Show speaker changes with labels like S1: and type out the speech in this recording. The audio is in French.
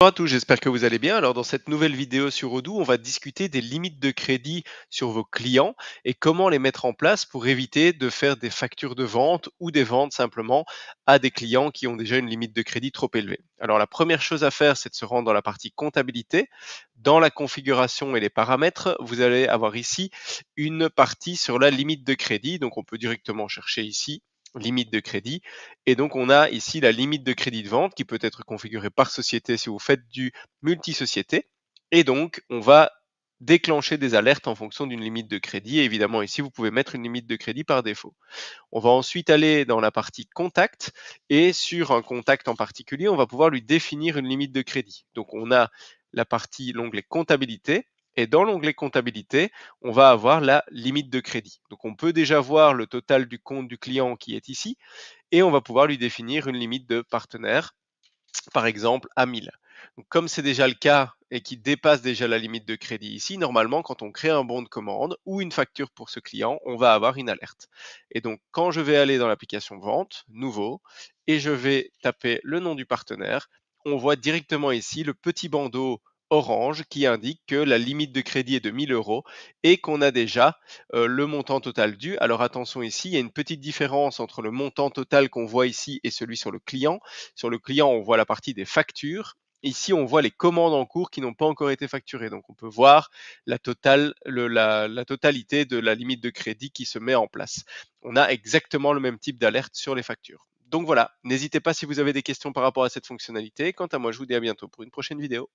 S1: Bonjour à tous, j'espère que vous allez bien. Alors dans cette nouvelle vidéo sur Odoo, on va discuter des limites de crédit sur vos clients et comment les mettre en place pour éviter de faire des factures de vente ou des ventes simplement à des clients qui ont déjà une limite de crédit trop élevée. Alors la première chose à faire, c'est de se rendre dans la partie comptabilité. Dans la configuration et les paramètres, vous allez avoir ici une partie sur la limite de crédit. Donc on peut directement chercher ici limite de crédit. Et donc, on a ici la limite de crédit de vente qui peut être configurée par société si vous faites du multi-société. Et donc, on va déclencher des alertes en fonction d'une limite de crédit. Et évidemment, ici, vous pouvez mettre une limite de crédit par défaut. On va ensuite aller dans la partie contact et sur un contact en particulier, on va pouvoir lui définir une limite de crédit. Donc, on a l'onglet comptabilité. Et dans l'onglet comptabilité, on va avoir la limite de crédit. Donc, on peut déjà voir le total du compte du client qui est ici et on va pouvoir lui définir une limite de partenaire, par exemple à 1000. Donc, comme c'est déjà le cas et qui dépasse déjà la limite de crédit ici, normalement, quand on crée un bon de commande ou une facture pour ce client, on va avoir une alerte. Et donc, quand je vais aller dans l'application vente, nouveau, et je vais taper le nom du partenaire, on voit directement ici le petit bandeau orange qui indique que la limite de crédit est de 1000 euros et qu'on a déjà le montant total dû. Alors attention ici, il y a une petite différence entre le montant total qu'on voit ici et celui sur le client. Sur le client, on voit la partie des factures. Ici, on voit les commandes en cours qui n'ont pas encore été facturées. Donc, on peut voir la totalité de la limite de crédit qui se met en place. On a exactement le même type d'alerte sur les factures. Donc voilà, n'hésitez pas si vous avez des questions par rapport à cette fonctionnalité. Quant à moi, je vous dis à bientôt pour une prochaine vidéo.